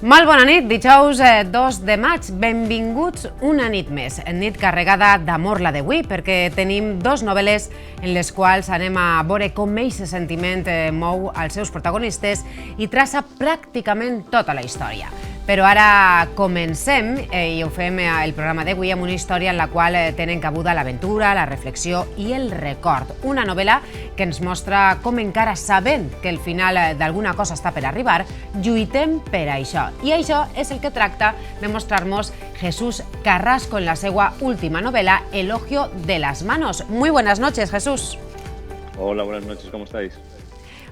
Molt bona nit, dijous 2 de maig. Benvinguts una nit més. Nit carregada d'amor la d'avui, perquè tenim dos novel·les en les quals anem a veure com aquest sentiment mou els seus protagonistes i traça pràcticament tota la història. Però ara comencem i ho fem el programa d'avui amb una història en la qual tenen cabuda l'aventura, la reflexió i el record. Una novel·la que ens mostra com encara sabent que el final d'alguna cosa està per arribar, lluitem per això. I això és el que tracta de mostrar-nos Jesús Carrasco en la seva última novel·la, Elogio de las manos. Muy buenas noches, Jesús. Hola, buenas noches, ¿cómo estáis?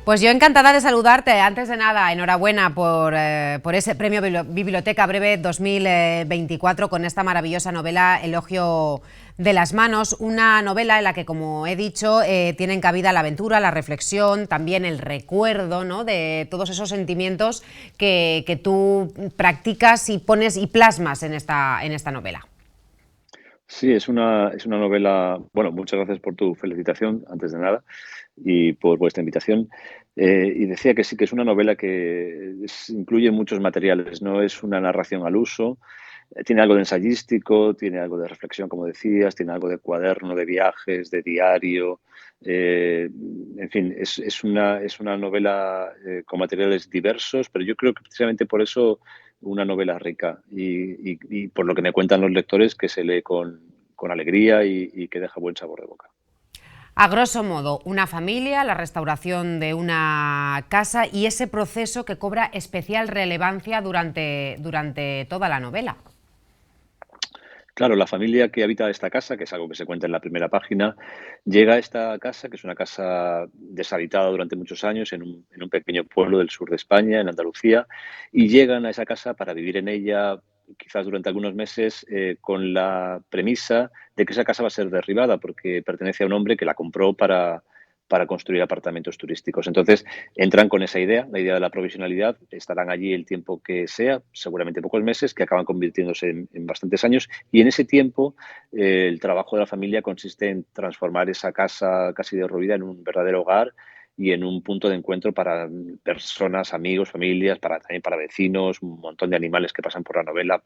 Pues yo encantada de saludarte. Antes de nada, enhorabuena por ese premio Biblioteca Breve 2024 con esta maravillosa novela Elogio de las manos, una novela en la que, como he dicho, tienen cabida la aventura, la reflexión, también el recuerdo, ¿no?, de todos esos sentimientos que tú practicas y pones y plasmas en esta novela. Sí, es una novela. Bueno, muchas gracias por tu felicitación, antes de nada, y por vuestra invitación. Y decía que sí, que es una novela que incluye muchos materiales, no es una narración al uso, tiene algo de ensayístico, tiene algo de reflexión, como decías, tiene algo de cuaderno, de viajes, de diario. En fin, es una novela con materiales diversos, pero yo creo que precisamente por eso una novela rica y por lo que me cuentan los lectores, que se lee con alegría y que deja buen sabor de boca. A grosso modo, una familia, la restauración de una casa y ese proceso que cobra especial relevancia durante toda la novela. Claro, la familia que habita esta casa, que es algo que se cuenta en la primera página, llega a esta casa, que es una casa deshabitada durante muchos años en un pequeño pueblo del sur de España, en Andalucía, y llegan a esa casa para vivir en ella, quizás durante algunos meses, con la premisa de que esa casa va a ser derribada porque pertenece a un hombre que la compró para construir apartamentos turísticos. Entonces, entran con esa idea, la idea de la provisionalidad, estarán allí el tiempo que sea, seguramente pocos meses, que acaban convirtiéndose en bastantes años, y en ese tiempo el trabajo de la familia consiste en transformar esa casa casi derruida en un verdadero hogar y en un punto de encuentro para personas, amigos, familias, también para vecinos, un montón de animales que pasan por la novela,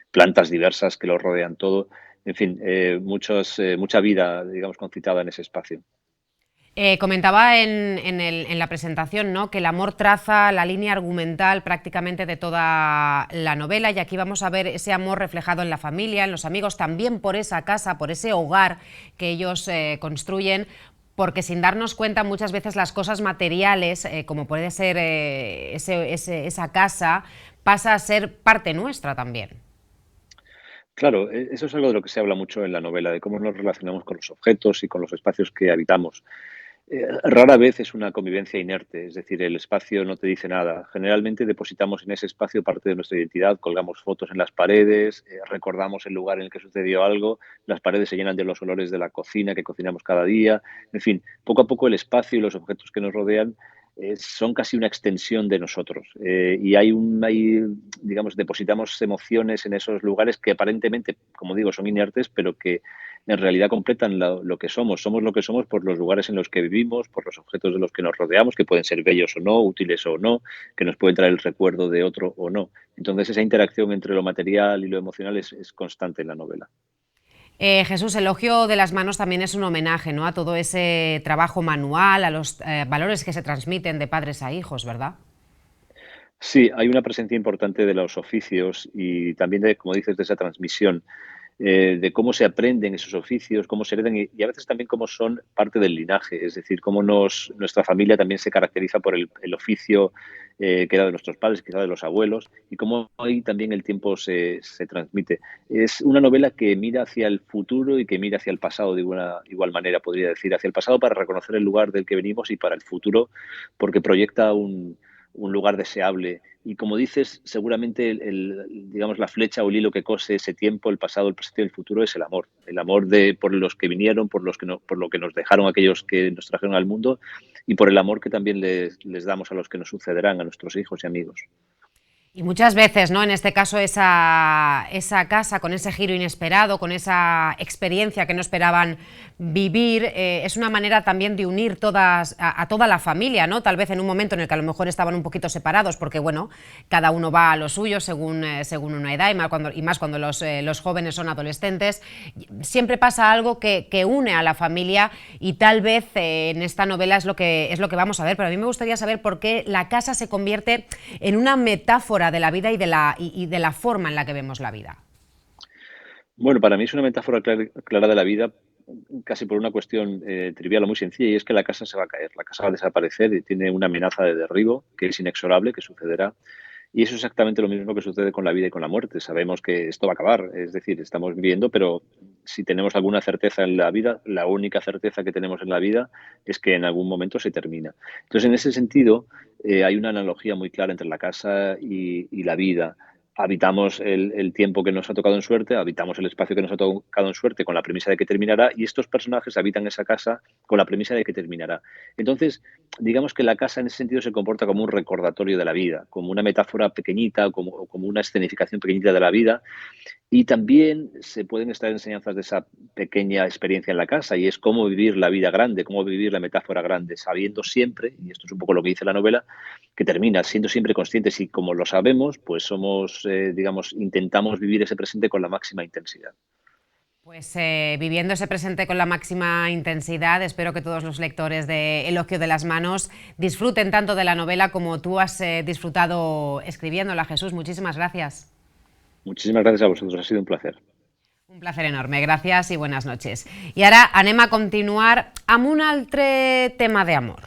plantas diversas que lo rodean todo, en fin, mucha vida, digamos, concitada en ese espacio. Comentaba en la presentación, ¿no?, que el amor traza la línea argumental prácticamente de toda la novela, y aquí vamos a ver ese amor reflejado en la familia, en los amigos, también por esa casa, por ese hogar que ellos construyen, porque sin darnos cuenta muchas veces las cosas materiales, como puede ser esa casa, pasa a ser parte nuestra también. Claro, eso es algo de lo que se habla mucho en la novela, de cómo nos relacionamos con los objetos y con los espacios que habitamos. Rara vez es una convivencia inerte, es decir, el espacio no te dice nada. Generalmente depositamos en ese espacio parte de nuestra identidad, colgamos fotos en las paredes, recordamos el lugar en el que sucedió algo, las paredes se llenan de los olores de la cocina que cocinamos cada día. En fin, poco a poco el espacio y los objetos que nos rodean son casi una extensión de nosotros. Y digamos, depositamos emociones en esos lugares que aparentemente, como digo, son inertes, pero que en realidad completan lo que somos. Somos lo que somos por los lugares en los que vivimos, por los objetos de los que nos rodeamos, que pueden ser bellos o no, útiles o no, que nos pueden traer el recuerdo de otro o no. Entonces, esa interacción entre lo material y lo emocional es constante en la novela. Jesús, Elogio de las manos también es un homenaje, ¿no?, a todo ese trabajo manual, a los valores que se transmiten de padres a hijos, ¿verdad? Sí, hay una presencia importante de los oficios y también de, como dices, de esa transmisión, de cómo se aprenden esos oficios, cómo se heredan y a veces también cómo son parte del linaje, es decir, cómo nuestra familia también se caracteriza por el oficio que era de nuestros padres, quizá de los abuelos, y cómo ahí también el tiempo se transmite. Es una novela que mira hacia el futuro y que mira hacia el pasado de igual manera, podría decir, hacia el pasado para reconocer el lugar del que venimos y para el futuro porque proyecta un lugar deseable. Y como dices, seguramente digamos, la flecha o el hilo que cose ese tiempo, el pasado, el presente y el futuro es el amor. El amor por los que vinieron, por lo que nos dejaron aquellos que nos trajeron al mundo y por el amor que también les damos a los que nos sucederán, a nuestros hijos y amigos. Y muchas veces, ¿no? En este caso, esa casa con ese giro inesperado, con esa experiencia que no esperaban vivir, es una manera también de unir a toda la familia, ¿no? Tal vez en un momento en el que a lo mejor estaban un poquito separados, porque bueno, cada uno va a lo suyo según una edad, y más cuando los jóvenes son adolescentes. Siempre pasa algo que une a la familia, y tal vez en esta novela es lo que vamos a ver, pero a mí me gustaría saber por qué la casa se convierte en una metáfora de la vida y de la forma en la que vemos la vida. Bueno, para mí es una metáfora clara de la vida, casi por una cuestión trivial o muy sencilla, y es que la casa se va a caer, la casa va a desaparecer y tiene una amenaza de derribo que es inexorable, que sucederá. Y eso es exactamente lo mismo que sucede con la vida y con la muerte. Sabemos que esto va a acabar, es decir, estamos viviendo, pero si tenemos alguna certeza en la vida, la única certeza que tenemos en la vida es que en algún momento se termina. Entonces, en ese sentido, hay una analogía muy clara entre la casa y la vida. Habitamos el tiempo que nos ha tocado en suerte, habitamos el espacio que nos ha tocado en suerte con la premisa de que terminará, y estos personajes habitan esa casa con la premisa de que terminará. Entonces, digamos que la casa en ese sentido se comporta como un recordatorio de la vida, como una metáfora pequeñita, como una escenificación pequeñita de la vida, y también se pueden extraer enseñanzas de esa pequeña experiencia en la casa, y es cómo vivir la vida grande, cómo vivir la metáfora grande, sabiendo siempre, y esto es un poco lo que dice la novela, que termina siendo siempre conscientes, y como lo sabemos, pues somos, digamos, intentamos vivir ese presente con la máxima intensidad. Pues viviendo ese presente con la máxima intensidad, espero que todos los lectores de El ocio de las manos disfruten tanto de la novela como tú has disfrutado escribiéndola. Jesús, muchísimas gracias. Muchísimas gracias a vosotros, ha sido un placer. Un placer enorme, gracias y buenas noches. I ara anem a continuar amb un altre tema d'amor.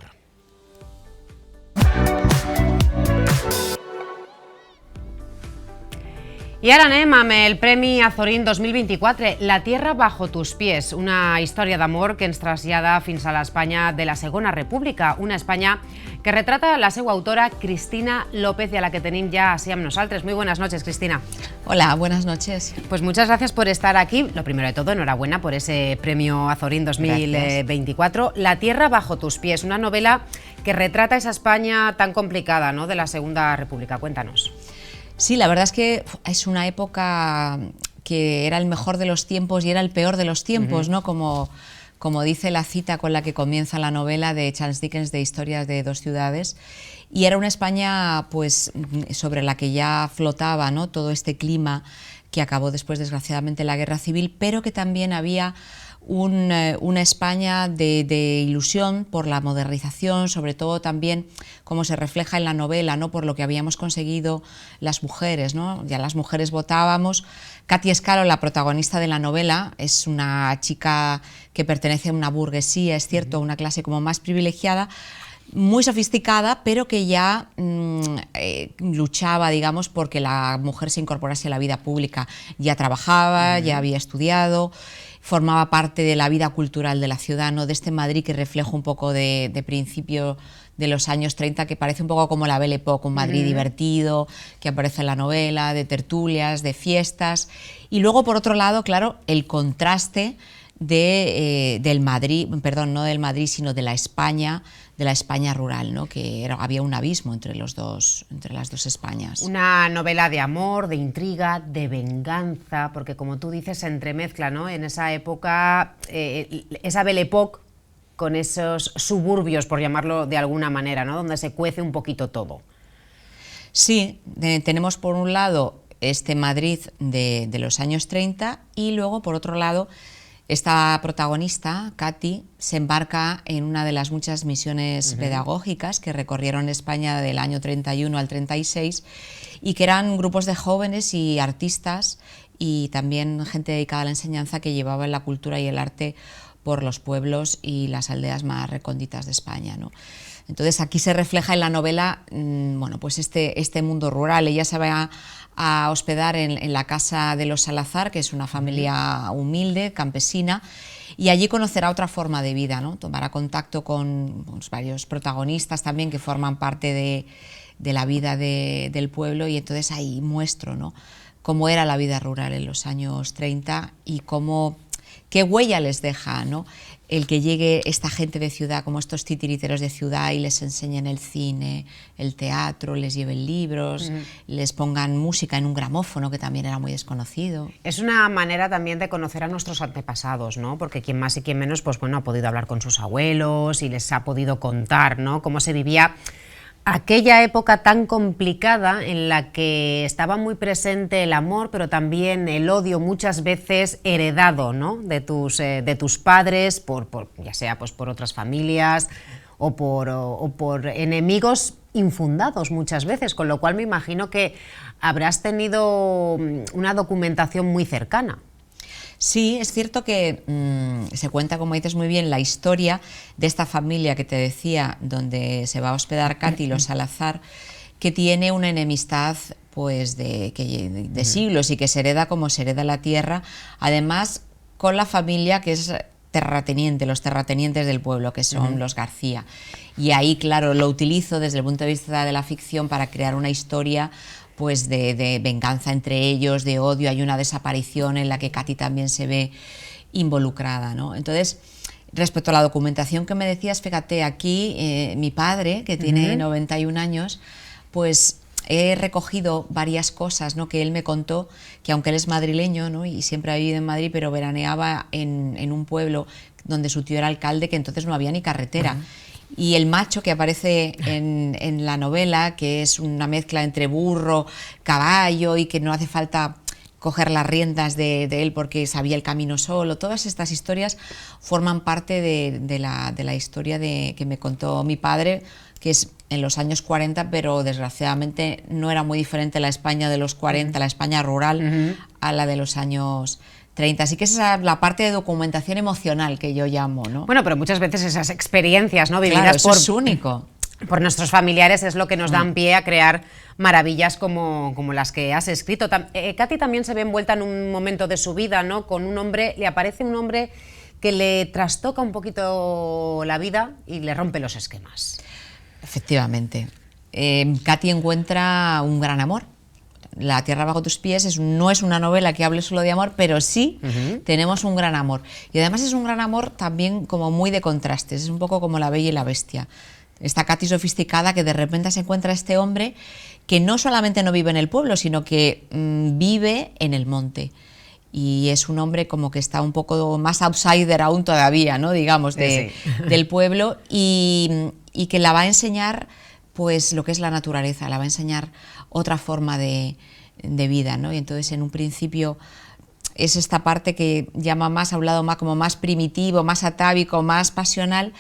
I ara anem amb el Premi Azorín 2024, La tierra bajo tus pies, una història d'amor que ens trasllada fins a l'Espanya de la Segona República, una Espanya que retrata la seva autora Cristina López y a la que tenim ja així amb nosaltres. Muy buenas noches, Cristina. Hola, buenas noches. Pues muchas gracias por estar aquí. Lo primero de todo, enhorabuena por ese Premio Azorín 2024. Gracias. La tierra bajo tus pies, una novela que retrata esa España tan complicada, ¿no?, de la Segunda República. Cuéntanos. Sí, la verdad es que es una época que era el mejor de los tiempos y era el peor de los tiempos, ¿no? Como dice la cita con la que comienza la novela de Charles Dickens de Historias de dos ciudades. Y era una España, pues, sobre la que ya flotaba, ¿no?, todo este clima que acabó después, desgraciadamente, la Guerra Civil, pero que también había una España de ilusión por la modernización, sobre todo también como se refleja en la novela, ¿no?, por lo que habíamos conseguido las mujeres, ¿no? Ya las mujeres votábamos. Katy Escalo, la protagonista de la novela, es una chica que pertenece a una burguesía, es cierto, a una clase como más privilegiada, muy sofisticada, pero que ya luchaba, digamos, porque la mujer se incorporase a la vida pública. Ya trabajaba, ya había estudiado, formaba parte de la vida cultural de la ciudad, ¿no?, de este Madrid que refleja un poco de principio de los años 30, que parece un poco como la Belle Époque, un Madrid divertido, que aparece en la novela, de tertulias, de fiestas. Y luego, por otro lado, claro, el contraste del Madrid, perdón, no del Madrid, sino de la España rural, ¿no?, que había un abismo entre las dos Españas. Una novela de amor, de intriga, de venganza, porque como tú dices, se entremezcla, ¿no?, en esa época, esa Belle Époque con esos suburbios, por llamarlo de alguna manera, ¿no?, donde se cuece un poquito todo. Sí, tenemos por un lado este Madrid de los años 30 y luego, por otro lado, esta protagonista, Katy, se embarca en una de las muchas misiones pedagógicas que recorrieron España del año 31 al 36 y que eran grupos de jóvenes y artistas y también gente dedicada a la enseñanza que llevaban la cultura y el arte por los pueblos y las aldeas más recónditas de España, ¿no? Entonces aquí se refleja en la novela, bueno, pues este mundo rural. Ella se va a hospedar en la casa de los Salazar, que es una familia humilde, campesina, y allí conocerá otra forma de vida, ¿no? Tomará contacto con varios protagonistas también que forman parte de la vida del pueblo, y entonces ahí muestro, ¿no?, cómo era la vida rural en los años 30 y qué huella les deja, ¿no?, el que llegue esta gente de ciudad, como estos titiriteros de ciudad, y les enseñen el cine, el teatro, les lleven libros, les pongan música en un gramófono, que también era muy desconocido. Es una manera también de conocer a nuestros antepasados, ¿no? Porque quien más y quien menos, pues bueno, ha podido hablar con sus abuelos y les ha podido contar, ¿no?, cómo se vivía aquella época tan complicada en la que estaba muy presente el amor, pero también el odio, muchas veces heredado, ¿no?, de tus padres, ya sea pues por otras familias o por enemigos infundados muchas veces, con lo cual me imagino que habrás tenido una documentación muy cercana. Sí, es cierto que se cuenta, como dices muy bien, la historia de esta familia que te decía, donde se va a hospedar Katy, los Salazar, que tiene una enemistad pues de siglos y que se hereda como se hereda la tierra, además con la familia que es terrateniente, los terratenientes del pueblo, que son los García. Y ahí, claro, lo utilizo desde el punto de vista de la ficción para crear una historia pues de venganza entre ellos, de odio. Hay una desaparición en la que Katy también se ve involucrada, ¿no? Entonces, respecto a la documentación que me decías, fíjate, aquí mi padre, que tiene 91 años, pues he recogido varias cosas, ¿no?, que él me contó, que aunque él es madrileño, ¿no?, y siempre ha vivido en Madrid, pero veraneaba en un pueblo donde su tío era alcalde, que entonces no había ni carretera. Y el macho que aparece en la novela, que es una mezcla entre burro, caballo, y que no hace falta coger las riendas de él porque sabía el camino solo, todas estas historias forman parte de la historia que me contó mi padre, que es en los años 40, pero desgraciadamente no era muy diferente la España de los 40, la España rural, a la de los años 30. Así que esa es la parte de documentación emocional que yo llamo, ¿no? Bueno, pero muchas veces esas experiencias, ¿no?, vividas claro, eso es único. Por nuestros familiares, es lo que nos dan pie a crear maravillas como las que has escrito. Katy también se ve envuelta en un momento de su vida, ¿no?, con un hombre, le aparece un hombre que le trastoca un poquito la vida y le rompe los esquemas. Efectivamente. Katy encuentra un gran amor. La tierra bajo tus pies no es una novela que hable solo de amor, pero sí tenemos un gran amor. Y además es un gran amor también como muy de contrastes, es un poco como La Bella y la Bestia. Esta Katy sofisticada que de repente se encuentra este hombre que no solamente no vive en el pueblo, sino que vive en el monte. Y es un hombre como que está un poco más outsider aún todavía, ¿no?, digamos, del pueblo, y que la va a enseñar pues lo que es la naturaleza, la va a enseñar otra forma de vida, ¿no? Y entonces en un principio es esta parte que llama más a un lado más como más primitivo, más atávico, más pasional,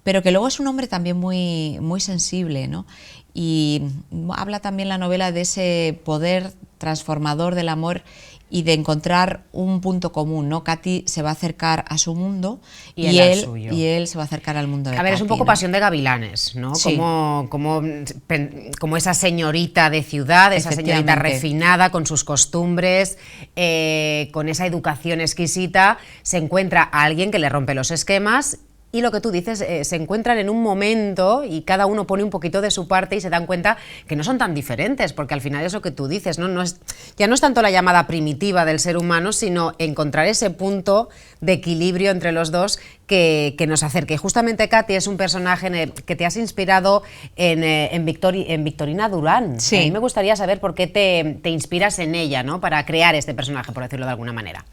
pero que luego es un hombre también muy, muy sensible, ¿no? Y habla también la novela de ese poder transformador del amor y de encontrar un punto común, ¿no? Katy se va a acercar a su mundo y él se va a acercar al mundo de Katy. A ver, es un poco, ¿no?, Pasión de Gavilanes, ¿no? Sí. Como esa señorita de ciudad, esa señorita refinada con sus costumbres, con esa educación exquisita, se encuentra a alguien que le rompe los esquemas. Y lo que tú dices, se encuentran en un momento y cada uno pone un poquito de su parte y se dan cuenta que no son tan diferentes, porque al final es lo que tú dices, ¿no? Ya no es tanto la llamada primitiva del ser humano, sino encontrar ese punto de equilibrio entre los dos que nos acerque. Justamente Katy es un personaje que te has inspirado en Victorina Durán. Sí. A mí me gustaría saber por qué te inspiras en ella, ¿no?, para crear este personaje, por decirlo de alguna manera.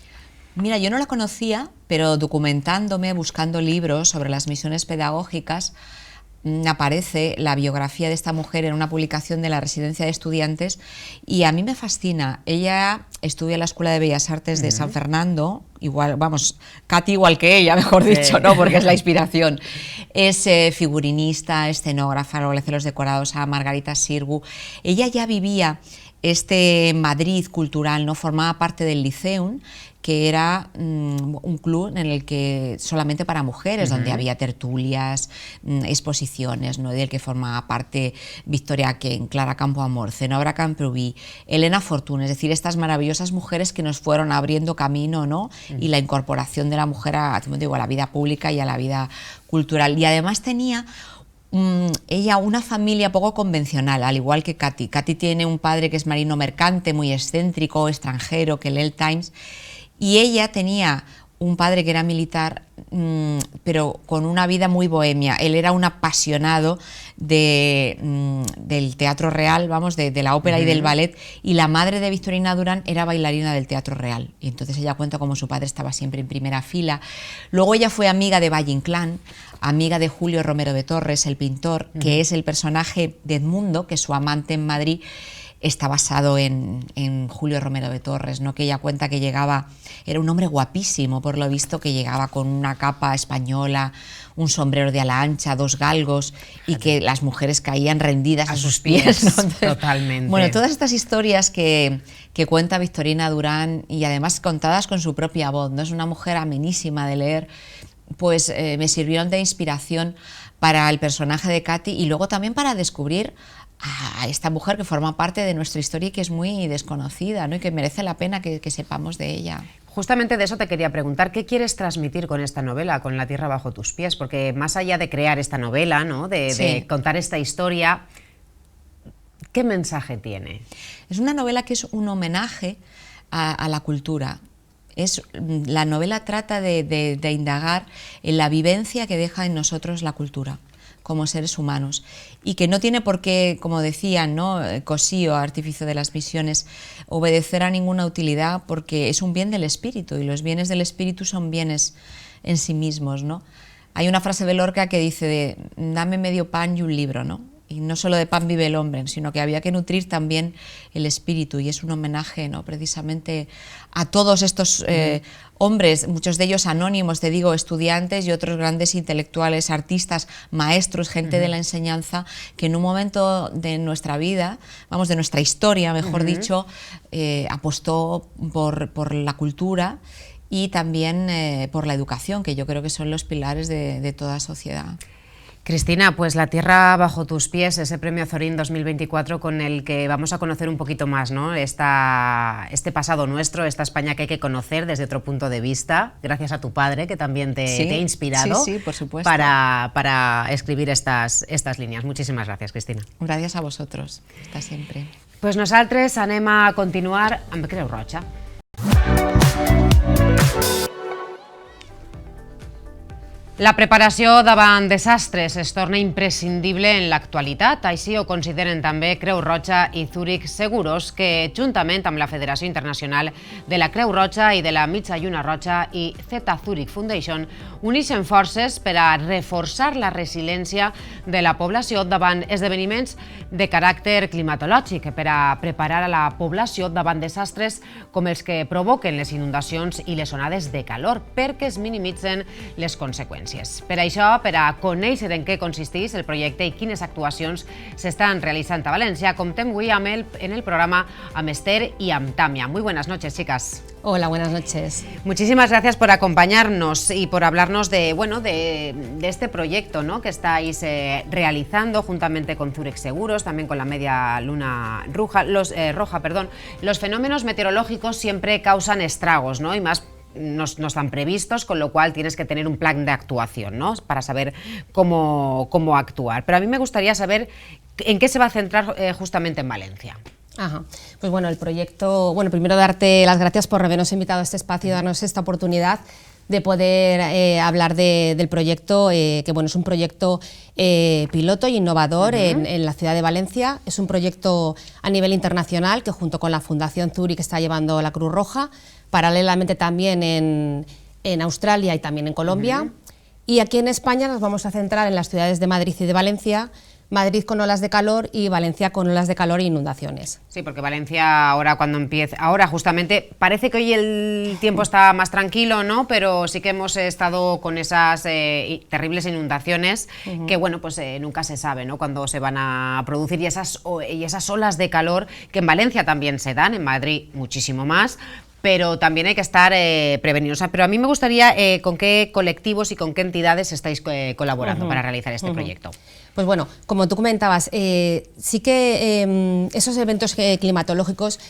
Mira, yo no la conocía, pero documentándome, buscando libros sobre las misiones pedagógicas, aparece la biografía de esta mujer en una publicación de la Residencia de Estudiantes y a mí me fascina. Ella estudia en la Escuela de Bellas Artes de San Fernando, igual, vamos, Katy igual que ella, mejor dicho, ¿no?, porque es la inspiración. Es figurinista, escenógrafa, luego le hace los decorados a Margarita Sirgu. Ella ya vivía este Madrid cultural, ¿no?, formaba parte del Liceum, que era un club en el que solamente para mujeres, donde había tertulias, exposiciones, ¿no?, del que formaba parte Victoria Ken, Clara Campoamor, Zenobra Camprubí, Elena Fortuna, es decir, estas maravillosas mujeres que nos fueron abriendo camino, ¿no?, y la incorporación de la mujer a la vida pública y a la vida cultural. Y además tenía ella una familia poco convencional, al igual que Katy. Katy tiene un padre que es marino mercante, muy excéntrico, extranjero, que lee el Times, y ella tenía un padre que era militar, pero con una vida muy bohemia. Él era un apasionado del teatro real, vamos, de la ópera y del ballet, y la madre de Victorina Durán era bailarina del teatro real. Y entonces ella cuenta cómo su padre estaba siempre en primera fila. Luego ella fue amiga de Valle Inclán, amiga de Julio Romero de Torres, el pintor, que es el personaje de Edmundo, que es su amante en Madrid. Está basado en Julio Romero de Torres, ¿no? Que ella cuenta que llegaba, era un hombre guapísimo, por lo visto, que llegaba con una capa española, un sombrero de ala ancha, 2 galgos, y que las mujeres caían rendidas a sus pies, ¿no? Entonces, totalmente. Bueno, todas estas historias que cuenta Victorina Durán, y además contadas con su propia voz, ¿no? Es una mujer amenísima de leer, pues me sirvieron de inspiración para el personaje de Katy, y luego también para descubrir a esta mujer que forma parte de nuestra historia y que es muy desconocida, ¿no? Y que merece la pena que sepamos de ella. Justamente de eso te quería preguntar, ¿qué quieres transmitir con esta novela, con La tierra bajo tus pies? Porque más allá de crear esta novela, ¿no? de contar esta historia, ¿qué mensaje tiene? Es una novela que es un homenaje a la cultura. La novela trata de indagar en la vivencia que deja en nosotros la cultura como seres humanos, y que no tiene por qué, como decían, ¿no? Cosío, artífice de las visiones, obedecer a ninguna utilidad, porque es un bien del espíritu, y los bienes del espíritu son bienes en sí mismos, ¿no? Hay una frase de Lorca que dice dame medio pan y un libro, ¿no? Y no solo de pan vive el hombre, sino que había que nutrir también el espíritu, y es un homenaje, ¿no? Precisamente a todos estos hombres, muchos de ellos anónimos, te digo, estudiantes y otros grandes intelectuales, artistas, maestros, gente de la enseñanza, que en un momento de nuestra vida, vamos, de nuestra historia, mejor dicho, apostó por la cultura y también por la educación, que yo creo que son los pilares de toda sociedad. Cristina, pues La tierra bajo tus pies, ese premio Azorín 2024 con el que vamos a conocer un poquito más, ¿no? Este pasado nuestro, esta España que hay que conocer desde otro punto de vista, gracias a tu padre, que también te ha inspirado por supuesto. para escribir estas líneas. Muchísimas gracias, Cristina. Gracias a vosotros, hasta siempre. Pues nosaltres anem a continuar amb Creu Roja. La preparació davant desastres es torna imprescindible en l'actualitat, així ho consideren també Creu Roja i Zurich Seguros, que juntament amb la Federació Internacional de la Creu Roja i de la Mitja Lluna Roja i Zeta Zurich Foundation uneixen forces per a reforçar la resiliència de la població davant esdeveniments de caràcter climatològic, per a preparar a la població davant desastres com els que provoquen les inundacions i les onades de calor, perquè es minimitzen les conseqüències. Per això, per a conèixer en què consisteix el projecte i quines actuacions s'estan realitzant a València, comptem avui en el programa amb Esther y amb Tamia. Muy buenas noches, chicas. Hola, buenas noches. Muchísimas gracias por acompañarnos y por hablarnos de este proyecto, ¿no? que estáis realizando juntamente con Zurich Seguros, también con la Media Luna Roja. Los fenómenos meteorológicos siempre causan estragos, ¿no? Y más no están previstos, con lo cual tienes que tener un plan de actuación, ¿no? Para saber cómo actuar. Pero a mí me gustaría saber en qué se va a centrar justamente en Valencia. Ajá. Pues bueno, el proyecto, primero darte las gracias por habernos invitado a este espacio y darnos esta oportunidad de poder hablar del proyecto, que bueno, es un proyecto piloto e innovador en la ciudad de Valencia. Es un proyecto a nivel internacional que junto con la Fundación Zurich está llevando la Cruz Roja, paralelamente también en Australia y también en Colombia. Y aquí en España nos vamos a centrar en las ciudades de Madrid y de Valencia, Madrid con olas de calor y Valencia con olas de calor e inundaciones. Sí, porque Valencia ahora justamente, parece que hoy el tiempo está más tranquilo, ¿no? Pero sí que hemos estado con esas terribles inundaciones que, bueno, pues nunca se sabe, ¿no? Cuándo se van a producir y esas olas de calor que en Valencia también se dan, en Madrid muchísimo más, pero también hay que estar prevenidos. Pero a mí me gustaría con qué colectivos y con qué entidades estáis colaborando para realizar este proyecto. Pues bueno, como tú comentabas, sí que esos eventos climatológicos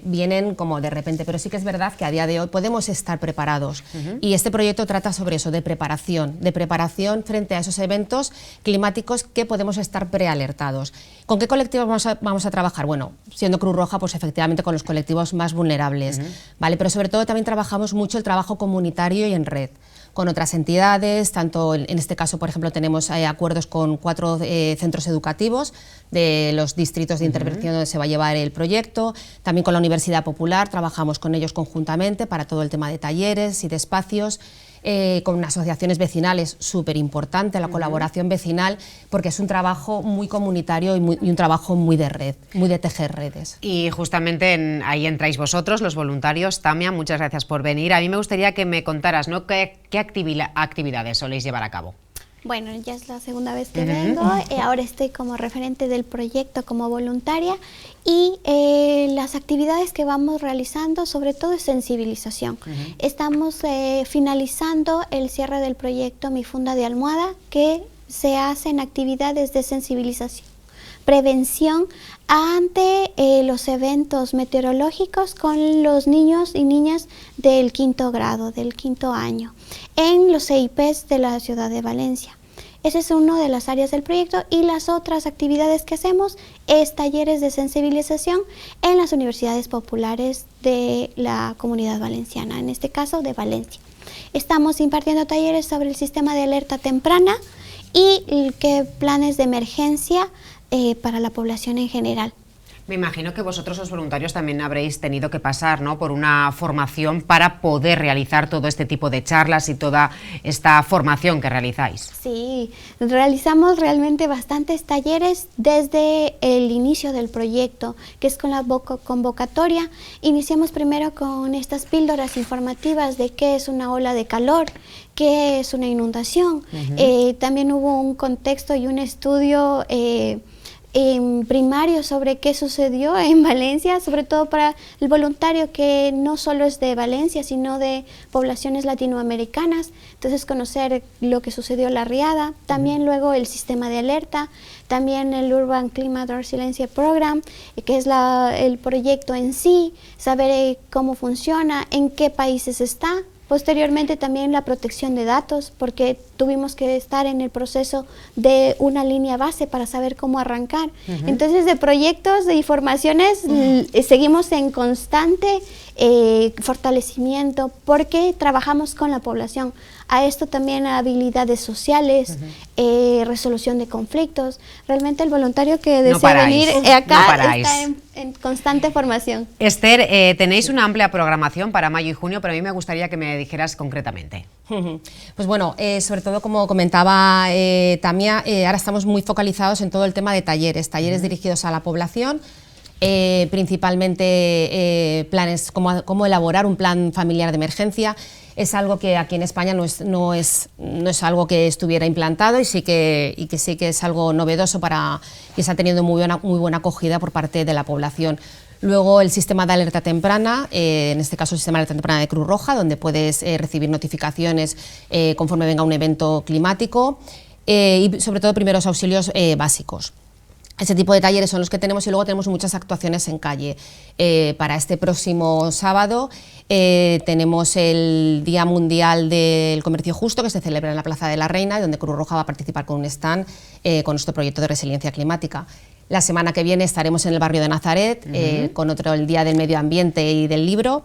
vienen como de repente, pero sí que es verdad que a día de hoy podemos estar preparados. Y este proyecto trata sobre eso, de preparación frente a esos eventos climáticos que podemos estar prealertados. ¿Con qué colectivos vamos a trabajar? Bueno, siendo Cruz Roja, pues efectivamente con los colectivos más vulnerables, ¿vale? Pero sobre todo también trabajamos mucho el trabajo comunitario y en red, con otras entidades, tanto en este caso, por ejemplo, tenemos acuerdos con 4 centros educativos de los distritos de intervención donde se va a llevar el proyecto, también con la Universidad Popular, trabajamos con ellos conjuntamente para todo el tema de talleres y de espacios, con asociaciones vecinales, súper importante la colaboración vecinal, porque es un trabajo muy comunitario y un trabajo muy de red, muy de tejer redes. Y justamente ahí entráis vosotros, los voluntarios. Tamia, muchas gracias por venir. A mí me gustaría que me contaras, ¿no?, qué actividades soléis llevar a cabo. Bueno, ya es la segunda vez que vengo, ahora estoy como referente del proyecto como voluntaria y las actividades que vamos realizando sobre todo es sensibilización. Estamos finalizando el cierre del proyecto Mi Funda de Almohada, que se hacen actividades de sensibilización, prevención ante los eventos meteorológicos con los niños y niñas del 5º grado, del 5º año, en los EIPs de la ciudad de Valencia. Esa es una de las áreas del proyecto y las otras actividades que hacemos es talleres de sensibilización en las universidades populares de la Comunidad Valenciana, en este caso de Valencia. Estamos impartiendo talleres sobre el sistema de alerta temprana y qué planes de emergencia para la población en general. Me imagino que vosotros, los voluntarios, también habréis tenido que pasar, ¿no?, por una formación para poder realizar todo este tipo de charlas y toda esta formación que realizáis. Sí, realizamos realmente bastantes talleres desde el inicio del proyecto, que es con la convocatoria. Iniciamos primero con estas píldoras informativas de qué es una ola de calor, qué es una inundación. También hubo un contexto y un estudio primario sobre qué sucedió en Valencia, sobre todo para el voluntario que no solo es de Valencia, sino de poblaciones latinoamericanas. Entonces conocer lo que sucedió en la riada, también luego el sistema de alerta, también el Urban Climate Resilience Program, que es el proyecto en sí, saber cómo funciona, en qué países está. Posteriormente también la protección de datos, porque tuvimos que estar en el proceso de una línea base para saber cómo arrancar. Entonces, de proyectos, de informaciones, seguimos en constante fortalecimiento porque trabajamos con la población. A esto también habilidades sociales, resolución de conflictos. Realmente el voluntario que desea venir acá está en constante formación. Esther, tenéis una amplia programación para mayo y junio, pero a mí me gustaría que me dijeras concretamente. Pues bueno, sobre todo como comentaba Tamia, ahora estamos muy focalizados en todo el tema de talleres dirigidos a la población, principalmente planes, cómo elaborar un plan familiar de emergencia. Es algo que aquí en España no es algo que estuviera implantado y que sí que es algo novedoso que se ha tenido muy buena acogida por parte de la población. Luego el sistema de alerta temprana, en este caso el sistema de alerta temprana de Cruz Roja, donde puedes recibir notificaciones conforme venga un evento climático y sobre todo primeros auxilios básicos. Ese tipo de talleres son los que tenemos y luego tenemos muchas actuaciones en calle. Para este próximo sábado tenemos el Día Mundial del Comercio Justo, que se celebra en la Plaza de la Reina, donde Cruz Roja va a participar con un stand con nuestro proyecto de resiliencia climática. La semana que viene estaremos en el barrio de Nazaret con el Día del Medio Ambiente y del Libro.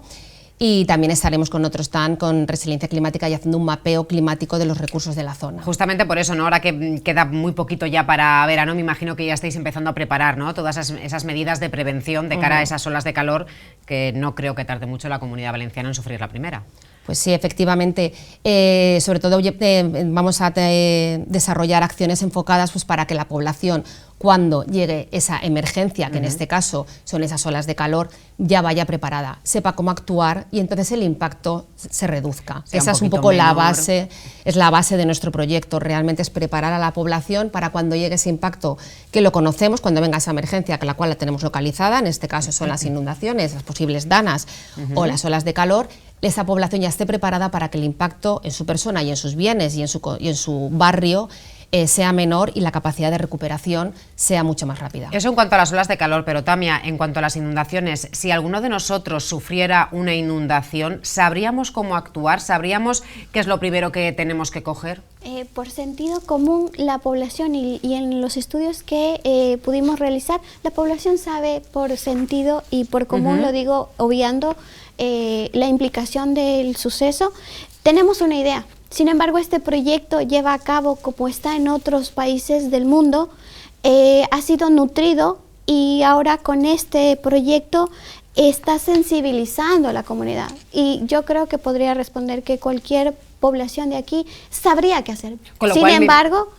Y también estaremos con otro stand con resiliencia climática y haciendo un mapeo climático de los recursos de la zona. Justamente por eso, ¿no?, ahora que queda muy poquito ya para verano, me imagino que ya estáis empezando a preparar, ¿no?, todas esas medidas de prevención de cara a esas olas de calor, que no creo que tarde mucho la Comunidad Valenciana en sufrir la primera. Pues sí, efectivamente. Sobre todo vamos a desarrollar acciones enfocadas pues, para que la población, cuando llegue esa emergencia, que en este caso son esas olas de calor, ya vaya preparada, sepa cómo actuar y entonces el impacto se reduzca. Esa es un poco la base, es la base de nuestro proyecto. Realmente es preparar a la población para cuando llegue ese impacto, que lo conocemos, cuando venga esa emergencia, que la cual la tenemos localizada, en este caso son las inundaciones, las posibles danas o las olas de calor, esa población ya esté preparada para que el impacto en su persona y en sus bienes y en su barrio sea menor y la capacidad de recuperación sea mucho más rápida. Eso en cuanto a las olas de calor, pero Tamia, en cuanto a las inundaciones, si alguno de nosotros sufriera una inundación, ¿sabríamos cómo actuar? ¿Sabríamos qué es lo primero que tenemos que coger? Por sentido común, la población y en los estudios que pudimos realizar, la población sabe por sentido y por común, lo digo obviando la implicación del suceso, tenemos una idea. Sin embargo, este proyecto lleva a cabo, como está en otros países del mundo, ha sido nutrido y ahora con este proyecto está sensibilizando a la comunidad. Y yo creo que podría responder que cualquier población de aquí sabría qué hacer. Sin embargo,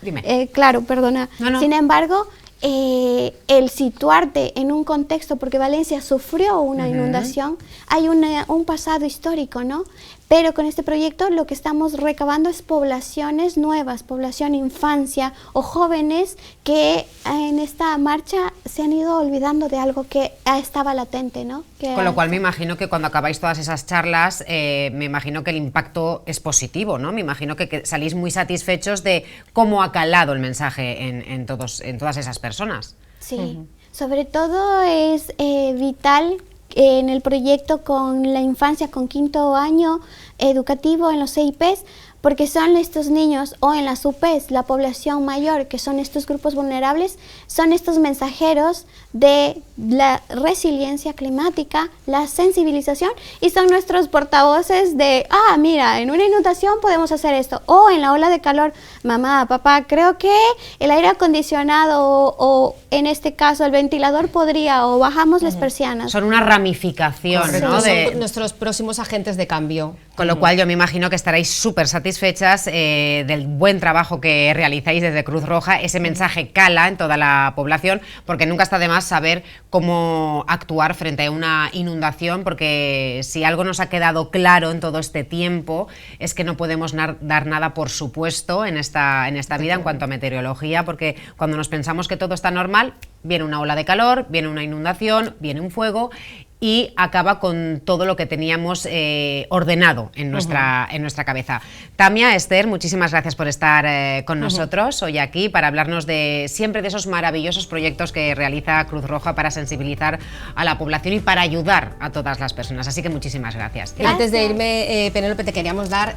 claro, perdona. Sin embargo, el situarte en un contexto, porque Valencia sufrió una inundación, hay un pasado histórico, ¿no? Pero con este proyecto lo que estamos recabando es poblaciones nuevas, población infancia o jóvenes que en esta marcha se han ido olvidando de algo que estaba latente, ¿no? Con lo cual me imagino que cuando acabáis todas esas charlas, me imagino que el impacto es positivo, ¿no? Me imagino que salís muy satisfechos de cómo ha calado el mensaje en todas esas personas. Sí, sobre todo es vital en el proyecto con la infancia, con 5º año educativo en los CIPs, porque son estos niños, o en las UPs, la población mayor, que son estos grupos vulnerables, son estos mensajeros de la resiliencia climática, la sensibilización, y son nuestros portavoces de, mira, en una inundación podemos hacer esto, o en la ola de calor, mamá, papá, creo que el aire acondicionado o en este caso el ventilador podría, o bajamos las persianas. Son una ramificación, ¿no? Son nuestros próximos agentes de cambio. Con lo cual yo me imagino que estaréis súper satisfechas del buen trabajo que realizáis desde Cruz Roja. Ese mensaje cala en toda la población, porque nunca está de más saber cómo actuar frente a una inundación, porque si algo nos ha quedado claro en todo este tiempo es que no podemos dar nada por supuesto en esta vida en cuanto a meteorología, porque cuando nos pensamos que todo está normal, viene una ola de calor, viene una inundación, viene un fuego y acaba con todo lo que teníamos ordenado en nuestra cabeza. Tamia, Esther, muchísimas gracias por estar con nosotros hoy aquí para hablarnos siempre de esos maravillosos proyectos que realiza Cruz Roja para sensibilizar a la población y para ayudar a todas las personas. Así que muchísimas gracias. Antes de irme, Penélope, te queríamos dar,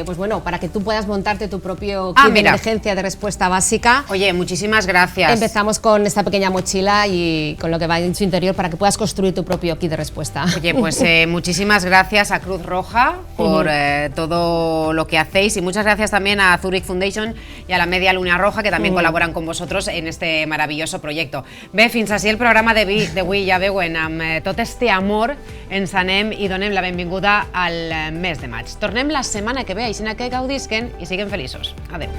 pues bueno, para que tú puedas montarte tu propio kit de emergencia de respuesta básica. Oye, muchísimas gracias. Empezamos con esta pequeña mochila y con lo que va en su interior para que puedas construir tu propio kit de respuesta. Oye, pues muchísimas gracias a Cruz Roja por todo lo que hacéis, y muchas gracias también a Zurich Foundation y a la Media Luna Roja, que también colaboran con vosotros en este maravilloso proyecto. Bé, fins així el programa d'avui. Ja veuen, amb tot este amor ens anem i donem la benvinguda al mes de maig. Tornem la setmana que ve, així que gaudisquen i siguin feliços. Adéu.